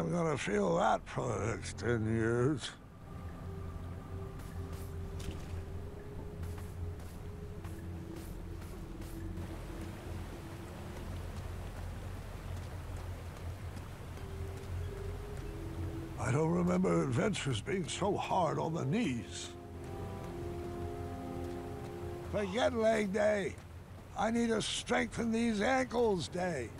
I'm gonna feel that for the next 10 years. I don't remember adventures being so hard on the knees. Forget leg day. I need a strengthen these ankles day.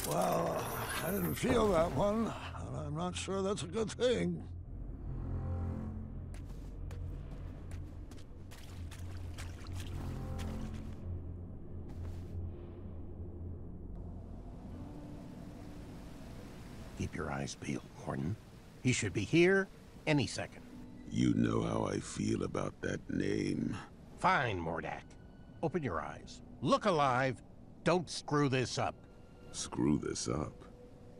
Well, I didn't feel that one, and I'm not sure that's a good thing. Keep your eyes peeled, Gordon. He should be here any second. You know how I feel about that name. Fine, Mordak. Open your eyes. Look alive. Don't screw this up. Screw this up?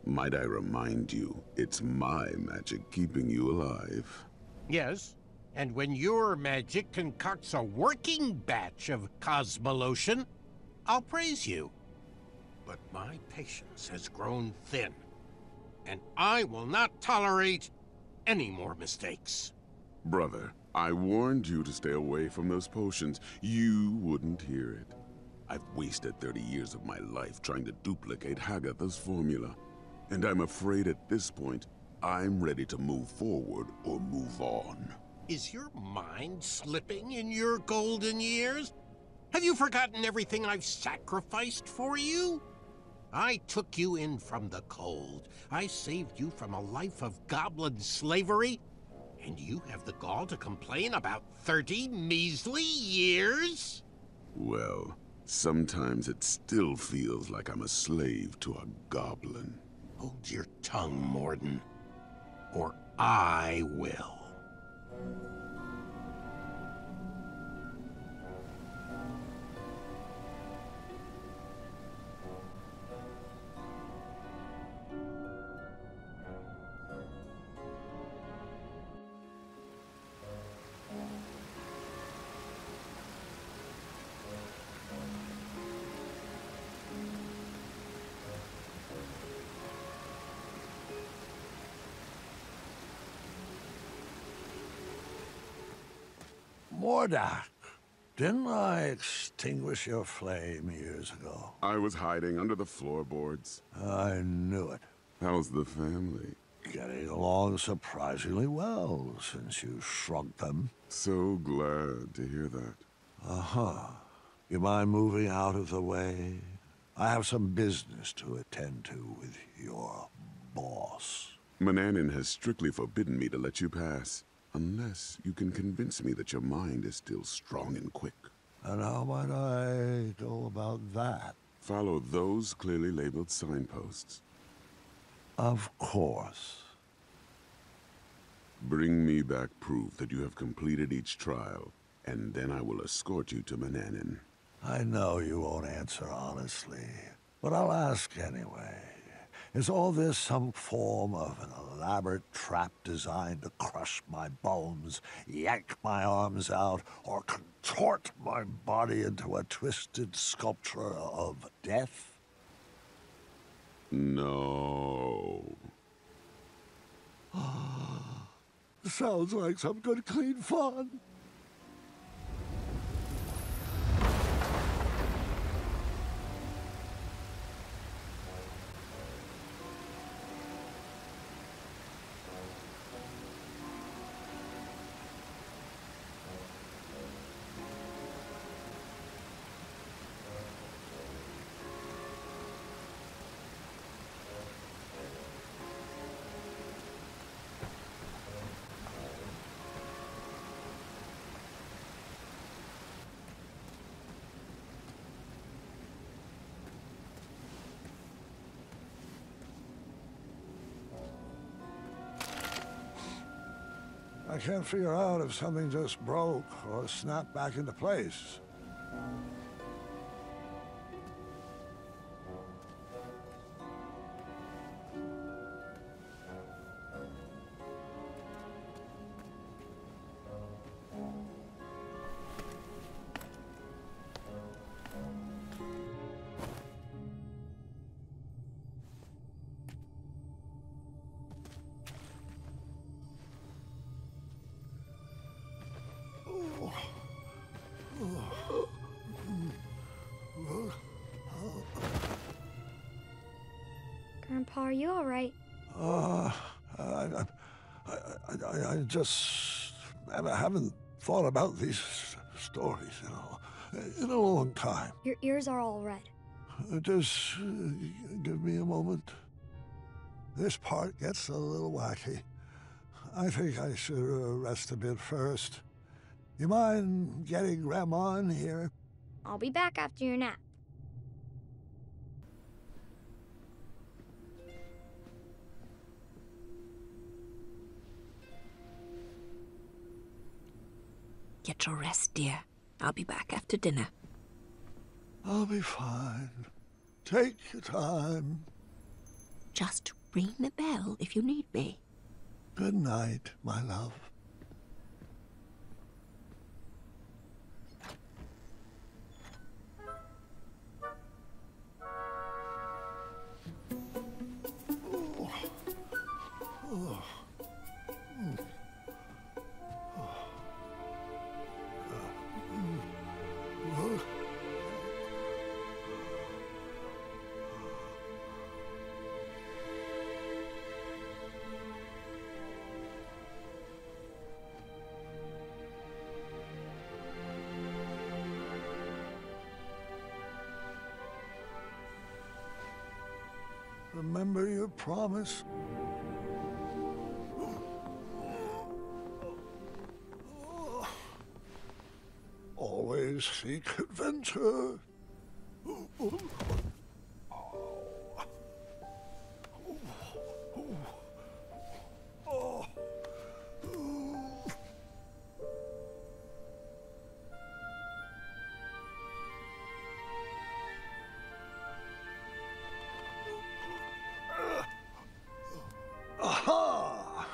Might I remind you, it's my magic keeping you alive. Yes, and when your magic concocts a working batch of cosmolotion, I'll praise you. But my patience has grown thin, and I will not tolerate any more mistakes. Brother, I warned you to stay away from those potions. You wouldn't hear it. I've wasted 30 years of my life trying to duplicate Hagatha's formula. And I'm afraid at this point, I'm ready to move forward or move on. Is your mind slipping in your golden years? Have you forgotten everything I've sacrificed for you? I took you in from the cold. I saved you from a life of goblin slavery. And you have the gall to complain about 30 measly years? Well, sometimes it still feels like I'm a slave to a goblin. Hold your tongue, Morden, or I will. Mordak, didn't I extinguish your flame years ago? I was hiding under the floorboards. I knew it. How's the family? Getting along surprisingly well since you shrugged them. So glad to hear that. Uh-huh. You mind moving out of the way? I have some business to attend to with your boss. Manannan has strictly forbidden me to let you pass. Unless you can convince me that your mind is still strong and quick. And how might I go about that? Follow those clearly labeled signposts. Of course. Bring me back proof that you have completed each trial, and then I will escort you to Manannan. I know you won't answer honestly, but I'll ask anyway. Is all this some form of an elaborate trap designed to crush my bones, yank my arms out, or contort my body into a twisted sculpture of death? No. Sounds like some good clean fun. I can't figure out if something just broke or snapped back into place. Pa, are you all right? I, I, I just haven't thought about these stories, in a long time. Your ears are all red. Just give me a moment. This part gets a little wacky. I think I should rest a bit first. You mind getting Grandma in here? I'll be back after your nap. Get your rest, dear. I'll be back after dinner. I'll be fine. Take your time. Just ring the bell if you need me. Good night, my love. Remember your promise? Always seek adventure. Aha!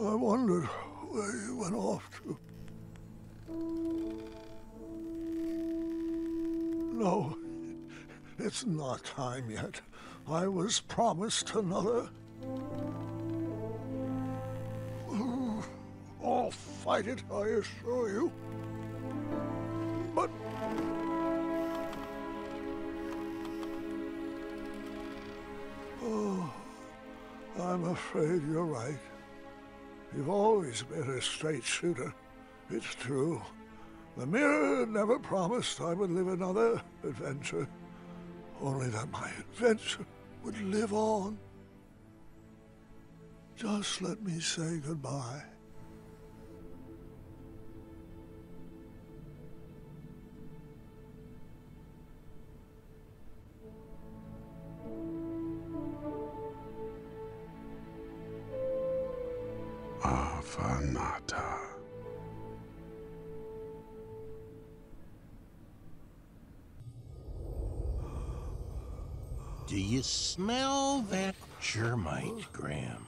I wondered where you went off to. No, it's not time yet. I was promised another. I'll fight it, I assure you. But... oh, I'm afraid you're right. You've always been a straight shooter. It's true. The mirror never promised I would live another adventure. Only that my adventure would live on. Just let me say goodbye. Afanata. Do you smell that germite, Graham?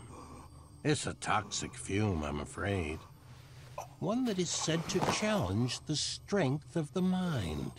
It's a toxic fume, I'm afraid. One that is said to challenge the strength of the mind.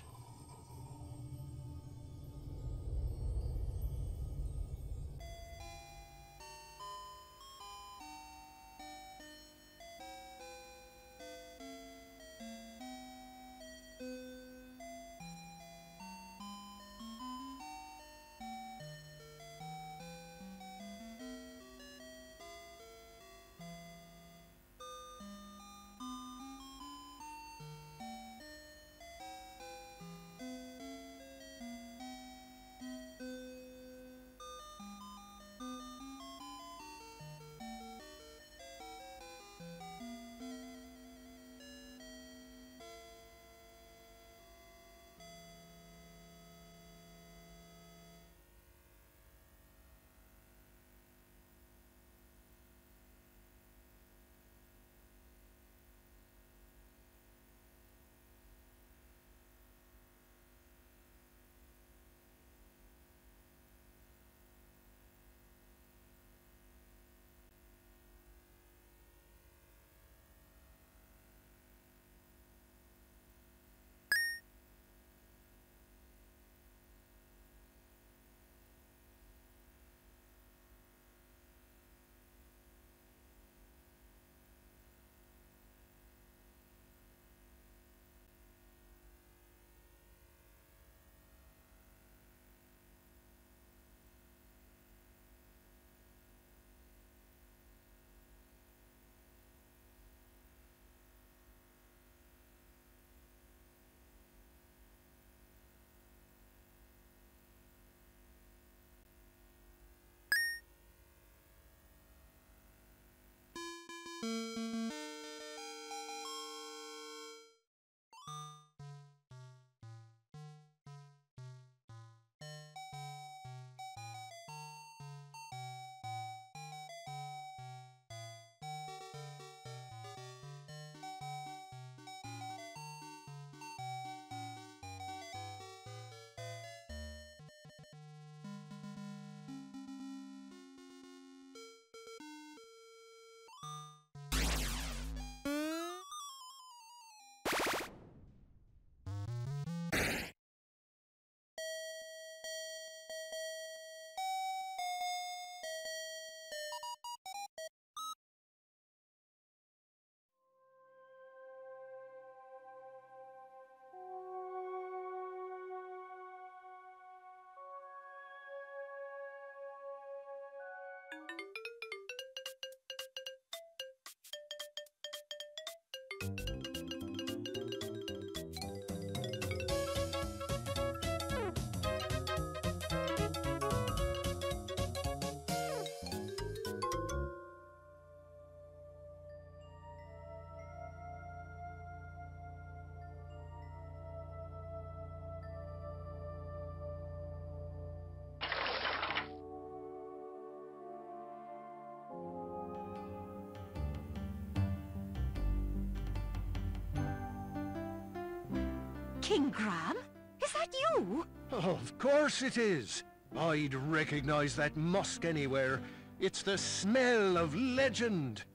King Graham? Is that you? Of course it is. I'd recognize that musk anywhere. It's the smell of legend.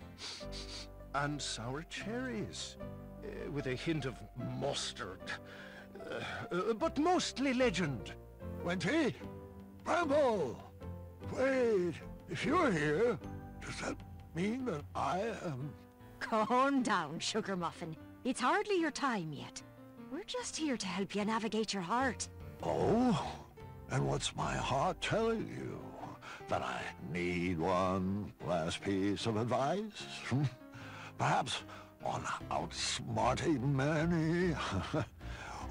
And sour cherries. With a hint of mustard. But mostly legend. Wenty? Bramble! Wait, if you're here, does that mean that I am... Calm down, Sugar Muffin. It's hardly your time yet. We're just here to help you navigate your heart. Oh? And what's my heart telling you? That I need one last piece of advice? Perhaps on outsmarting many?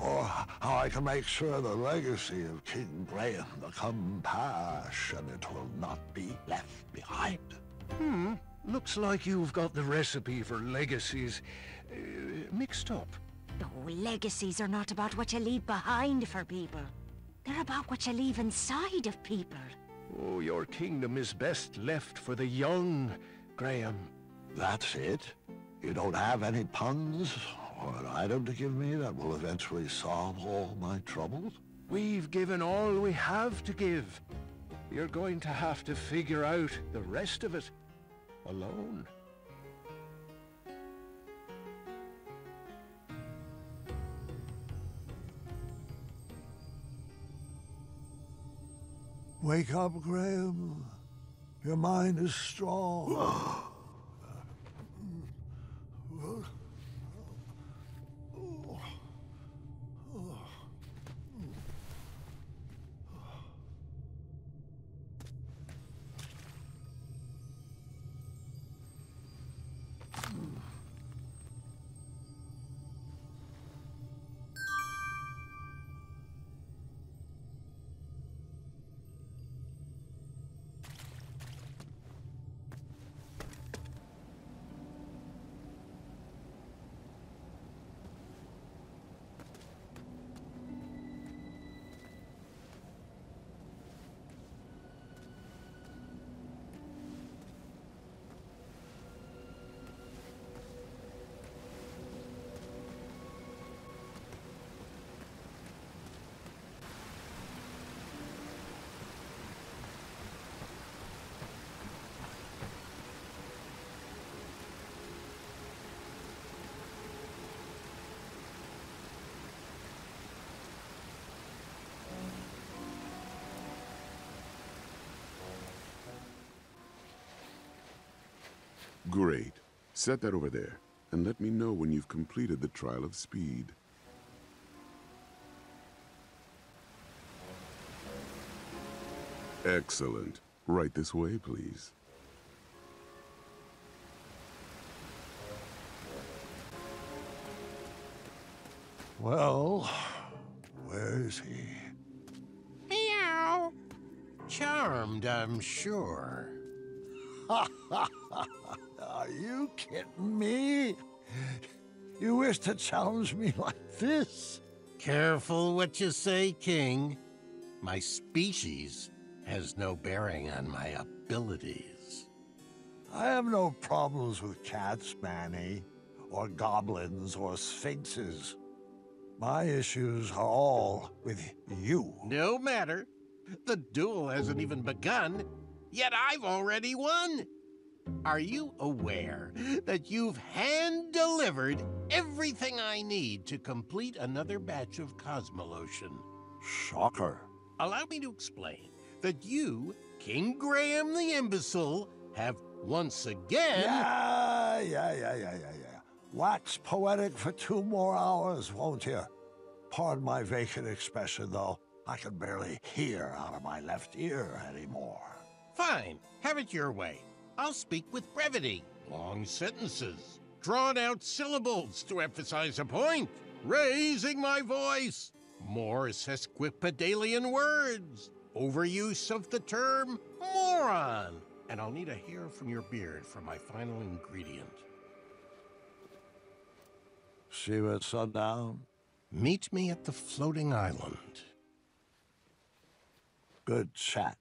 Or how I can make sure the legacy of King Graham become passionate will not be left behind? Looks like you've got the recipe for legacies mixed up. Oh, legacies are not about what you leave behind for people. They're about what you leave inside of people. Oh, your kingdom is best left for the young, Graham. That's it? You don't have any puns or an item to give me that will eventually solve all my troubles? We've given all we have to give. You're going to have to figure out the rest of it alone. Wake up, Graham. Your mind is strong. Great. Set that over there, and let me know when you've completed the trial of speed. Excellent. Right this way, please. Well, where is he? Meow. Charmed, I'm sure. Are you kidding me? You wish to challenge me like this? Careful what you say, King. My species has no bearing on my abilities. I have no problems with cats, Manny, or goblins, or sphinxes. My issues are all with you. No matter. The duel hasn't even begun, yet I've already won. Are you aware that you've hand-delivered everything I need to complete another batch of Cosmolotion? Shocker. Allow me to explain that you, King Graham the Imbecile, have once again... Yeah. Wax poetic for 2 more hours, won't you? Pardon my vacant expression, though. I can barely hear out of my left ear anymore. Fine, have it your way. I'll speak with brevity, long sentences, drawn-out syllables to emphasize a point, raising my voice, more sesquipedalian words, overuse of the term moron, and I'll need a hair from your beard for my final ingredient. See you at sundown? Meet me at the floating island. Good chat.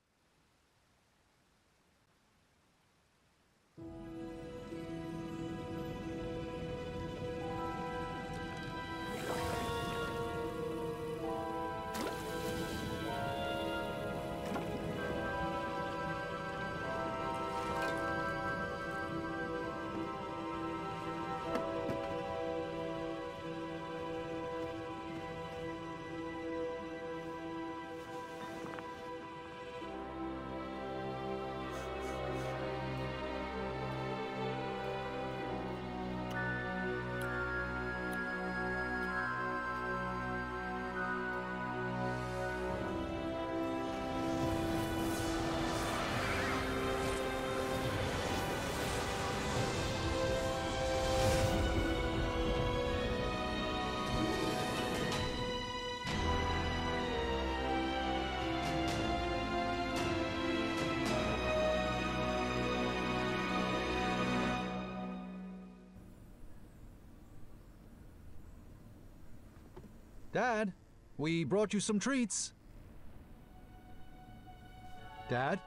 Dad, we brought you some treats. Dad?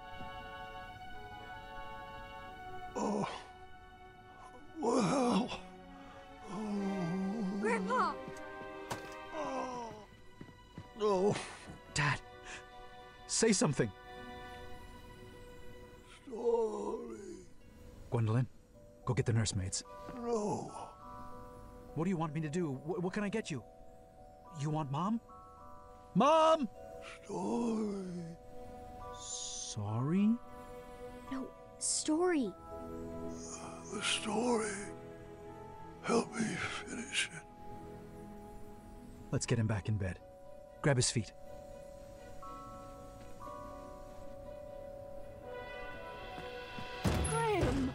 Oh. Well. Grandpa! Oh. No. Dad, say something. Story. Gwendolyn, go get the nursemaids. No. What do you want me to do? What can I get you? You want Mom? Mom! Story. Sorry? No, story. The story. Help me finish it. Let's get him back in bed. Grab his feet. Graham!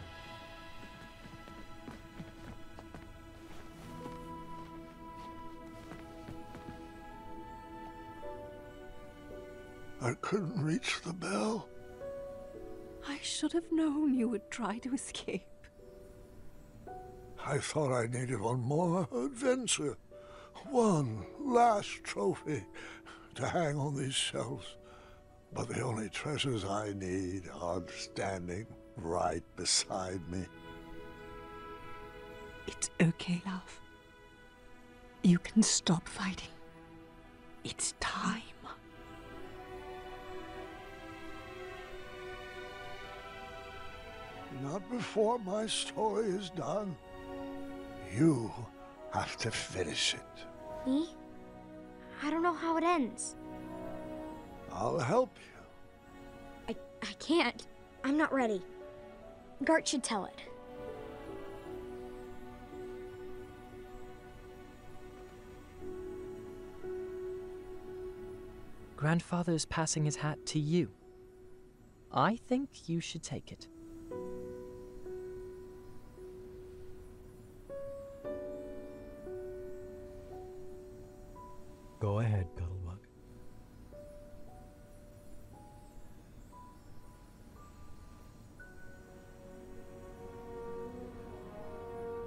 I couldn't reach the bell. I should have known you would try to escape. I thought I needed one more adventure. One last trophy to hang on these shelves. But the only treasures I need are standing right beside me. It's okay, love. You can stop fighting. It's time. Not before my story is done. You have to finish it. Me? I don't know how it ends. I'll help you. I can't. I'm not ready. Gart should tell it. Grandfather's passing his hat to you. I think you should take it. Go ahead, Cuddlebug.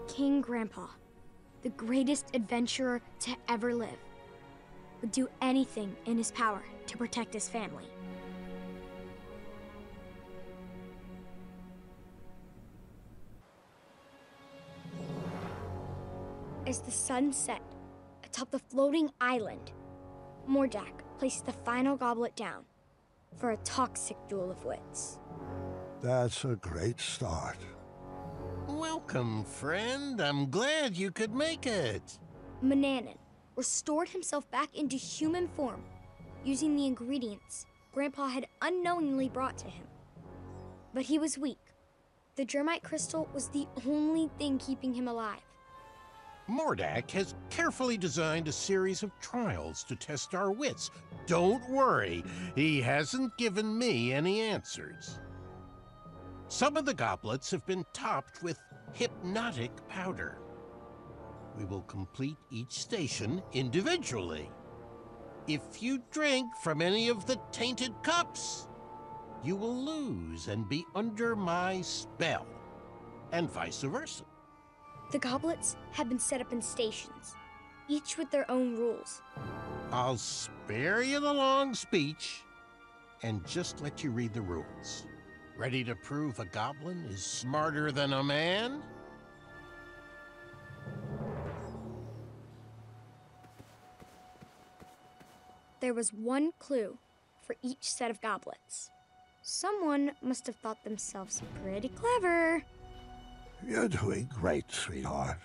King Grandpa, the greatest adventurer to ever live, would do anything in his power to protect his family. As the sun set atop the floating island, Mordak placed the final goblet down for a toxic duel of wits. That's a great start. Welcome, friend. I'm glad you could make it. Manannan restored himself back into human form using the ingredients Grandpa had unknowingly brought to him. But he was weak. The Germite crystal was the only thing keeping him alive. Mordak has carefully designed a series of trials to test our wits. Don't worry, he hasn't given me any answers. Some of the goblets have been topped with hypnotic powder. We will complete each station individually. If you drink from any of the tainted cups, you will lose and be under my spell, and vice versa. The goblets have been set up in stations, each with their own rules. I'll spare you the long speech and just let you read the rules. Ready to prove a goblin is smarter than a man? There was one clue for each set of goblets. Someone must have thought themselves pretty clever. You're doing great, sweetheart.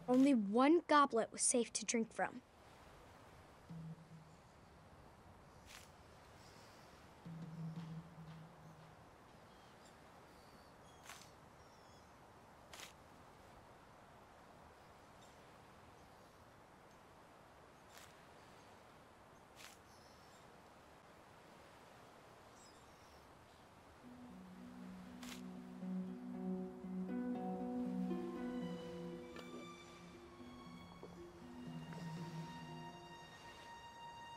Only one goblet was safe to drink from.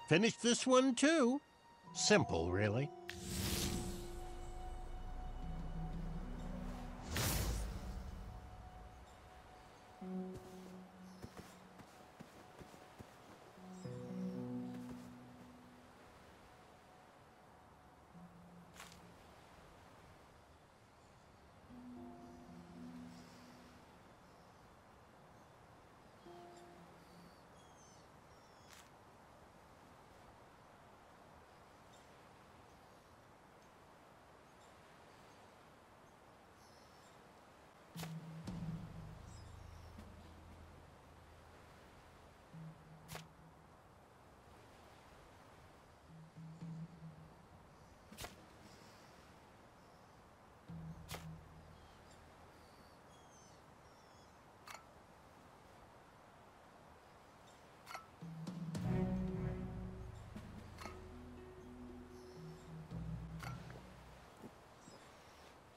Finish this one too. Simple, really.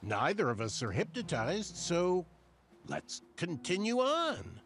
Neither of us are hypnotized, so let's continue on.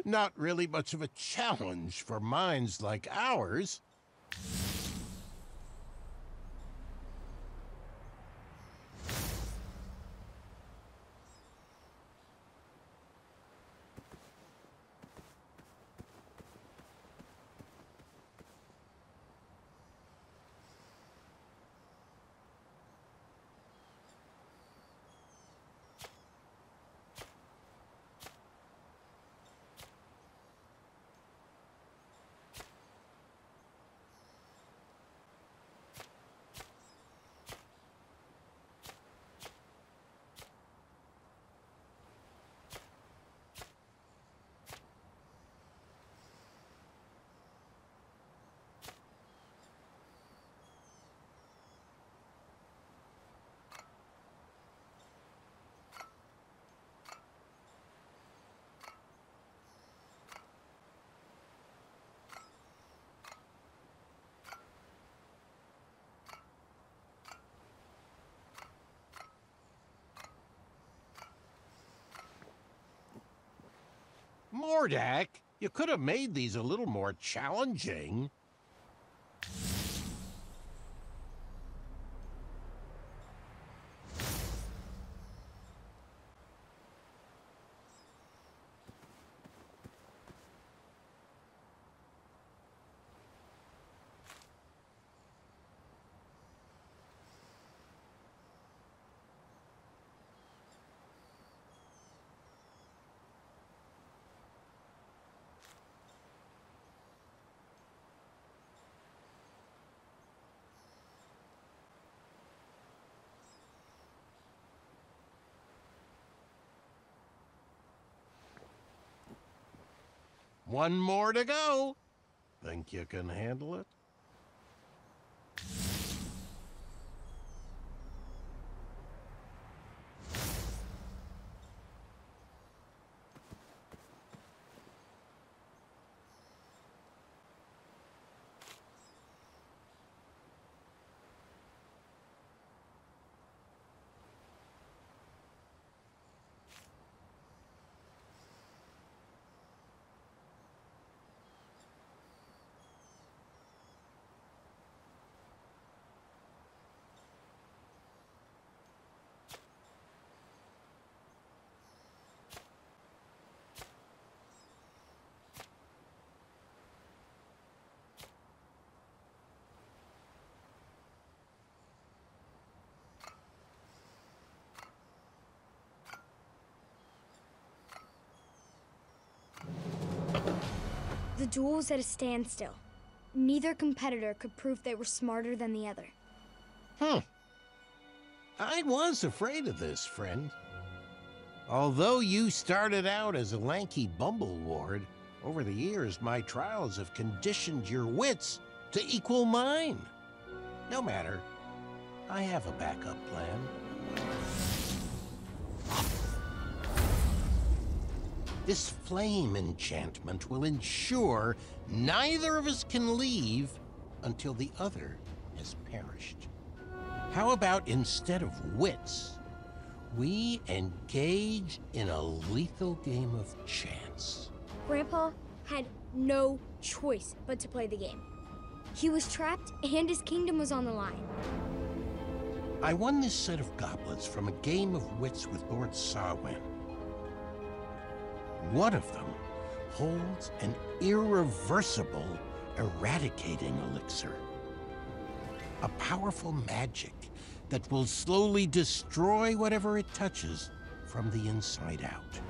Not really much of a challenge for minds like ours. Mordak, you could have made these a little more challenging. One more to go. Think you can handle it? The duel was at a standstill. Neither competitor could prove they were smarter than the other. I was afraid of this, friend. Although you started out as a lanky bumbleward, over the years my trials have conditioned your wits to equal mine. No matter, I have a backup plan. This flame enchantment will ensure neither of us can leave until the other has perished. How about instead of wits, we engage in a lethal game of chance? Grandpa had no choice but to play the game. He was trapped and his kingdom was on the line. I won this set of goblets from a game of wits with Lord Sarwen. One of them holds an irreversible eradicating elixir. A powerful magic that will slowly destroy whatever it touches from the inside out.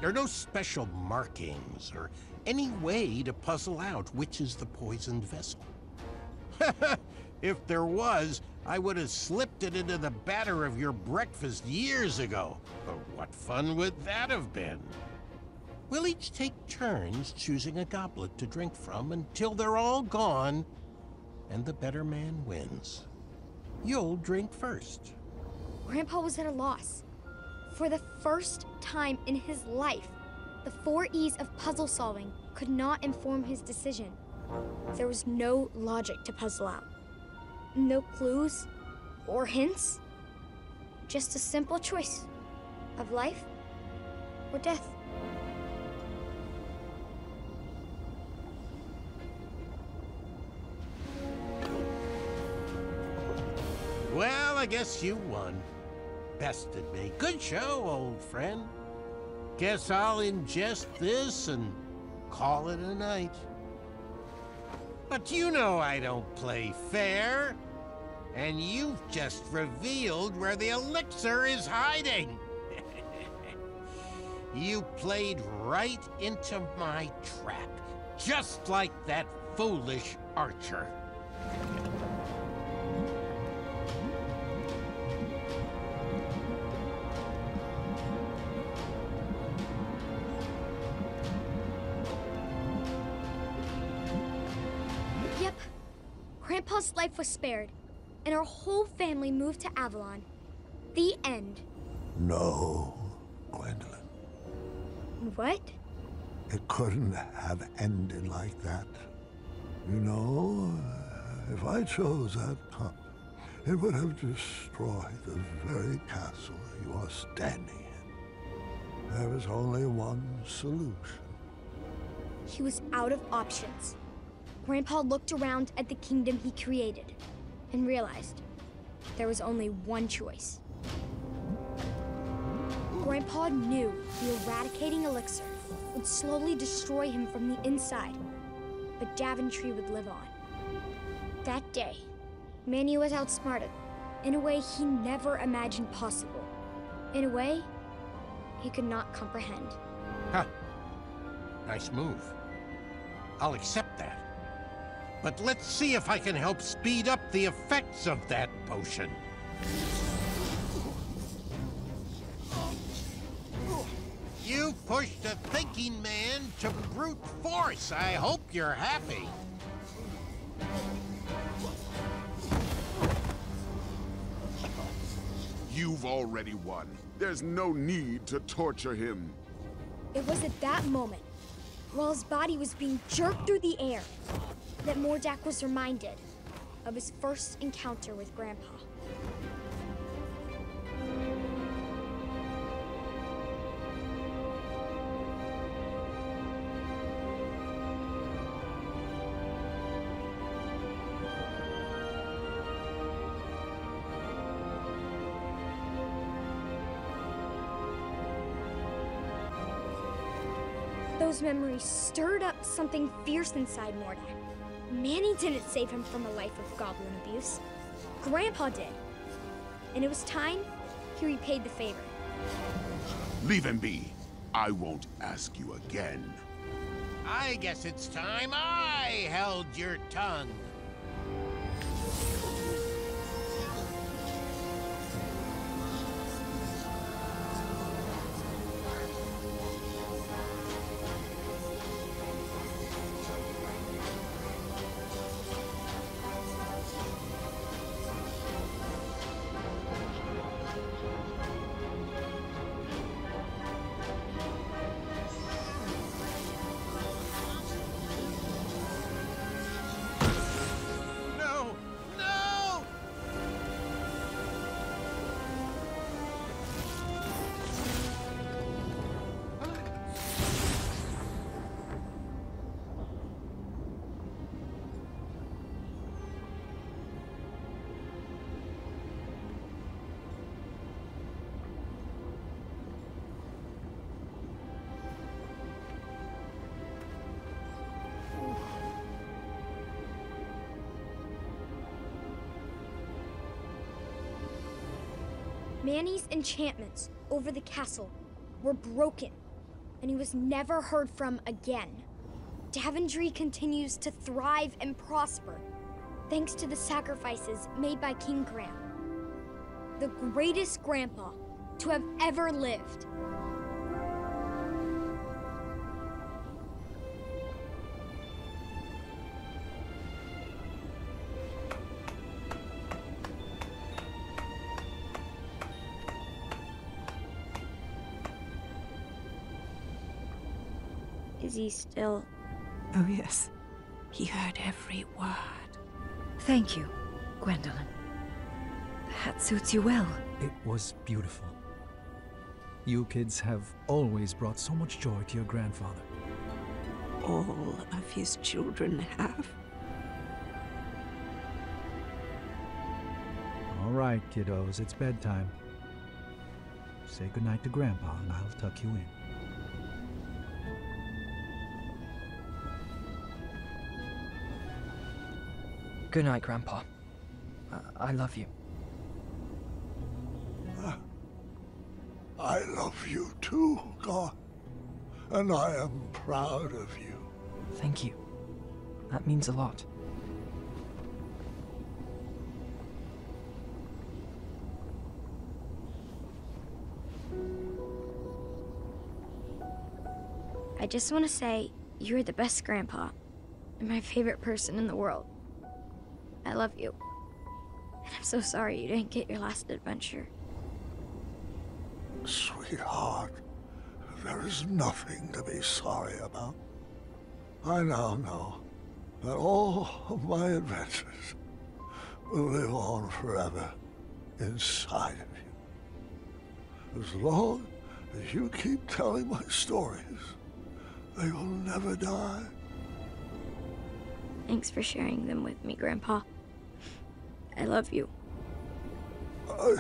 There are no special markings or any way to puzzle out which is the poisoned vessel. If there was, I would have slipped it into the batter of your breakfast years ago. But what fun would that have been? We'll each take turns choosing a goblet to drink from until they're all gone, and the better man wins. You'll drink first. Grandpa was at a loss. For the first time in his life, the 4 E's of puzzle solving could not inform his decision. There was no logic to puzzle out. No clues or hints. Just a simple choice of life or death. Well, I guess you won. Bested me. Good show, old friend. Guess I'll ingest this and call it a night. But you know I don't play fair. And you've just revealed where the elixir is hiding. You played right into my trap, just like that foolish archer. Yep. Grandpa's life was spared, and our whole family moved to Avalon. The end. No, Gwendolyn. What? It couldn't have ended like that. You know, if I chose that cup, it would have destroyed the very castle you are standing in. There is only one solution. he was out of options. Grandpa looked around at the kingdom he created and realized there was only one choice. Grandpa knew the eradicating elixir would slowly destroy him from the inside, but Daventry would live on. That day, Manny was outsmarted in a way he never imagined possible. In a way he could not comprehend. Huh. Nice move. I'll accept that. But let's see if I can help speed up the effects of that potion. You pushed a thinking man to brute force. I hope you're happy. You've already won. There's no need to torture him. It was at that moment, while his body was being jerked through the air, that Mordak was reminded of his first encounter with Grandpa. Those memories stirred up something fierce inside Mordak. Manny didn't save him from a life of goblin abuse. Grandpa did. And it was time he repaid the favor. Leave him be. I won't ask you again. I guess it's time I held your tongue. Manny's enchantments over the castle were broken, and he was never heard from again. Daventry continues to thrive and prosper, thanks to the sacrifices made by King Graham, the greatest grandpa to have ever lived. Is he still... Oh, yes. He heard every word. Thank you, Gwendolyn. The hat suits you well. It was beautiful. You kids have always brought so much joy to your grandfather. All of his children have. All right, kiddos, it's bedtime. Say goodnight to Grandpa, and I'll tuck you in. Good night, Grandpa. I love you. I love you too, God. And I am proud of you. Thank you. That means a lot. I just want to say, you're the best grandpa, and my favorite person in the world. I love you. And I'm so sorry you didn't get your last adventure. Sweetheart, there is nothing to be sorry about. I now know that all of my adventures will live on forever inside of you. As long as you keep telling my stories, They will never die. Thanks for sharing them with me, Grandpa. I love you. I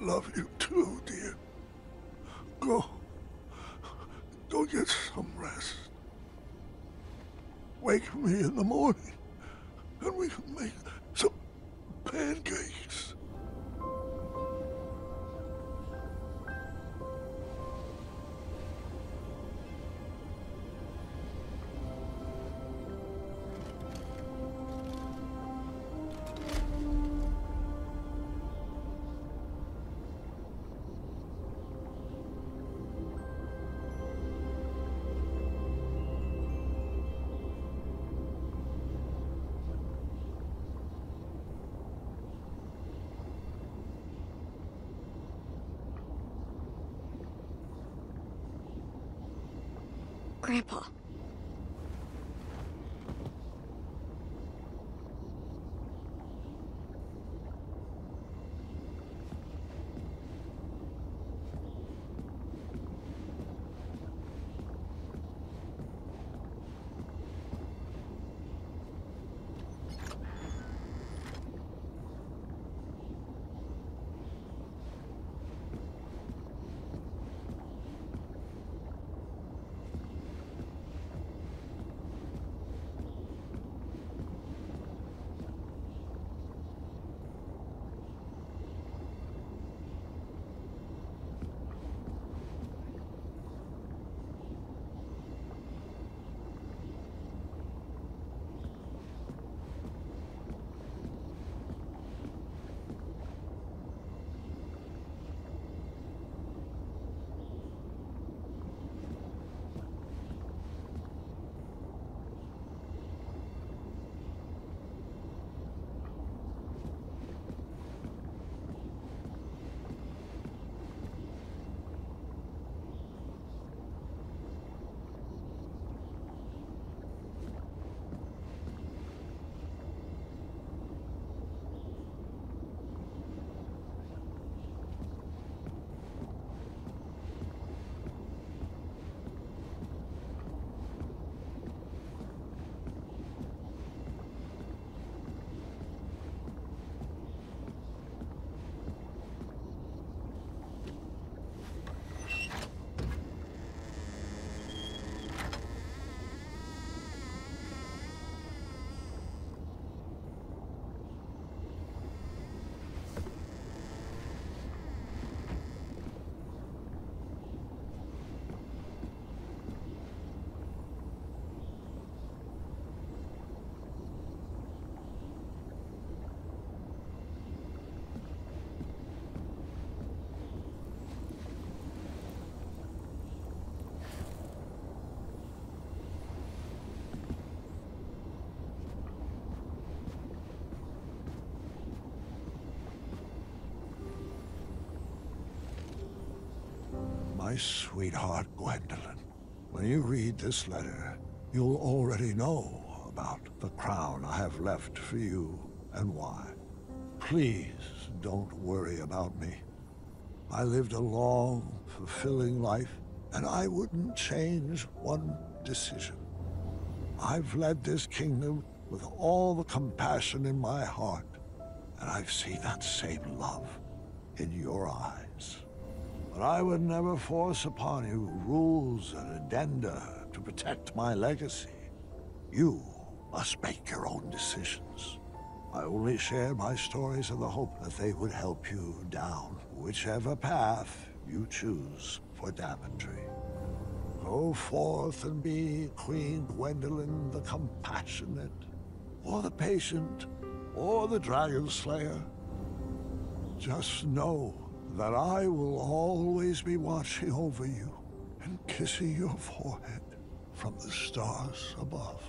love you too, dear. Go get some rest. Wake me in the morning, and we can make some pancakes. Grandpa. My sweetheart Gwendolyn, when you read this letter, you'll already know about the crown I have left for you and why. Please don't worry about me. I lived a long, fulfilling life, and I wouldn't change one decision. I've led this kingdom with all the compassion in my heart, and I've seen that same love in your eyes. But I would never force upon you rules and addenda to protect my legacy. You must make your own decisions. I only share my stories in the hope that they would help you down whichever path you choose for Daventry. Go forth and be Queen Gwendolyn the Compassionate, or the Patient, or the Dragon Slayer. Just know that I will always be watching over you and kissing your forehead from the stars above.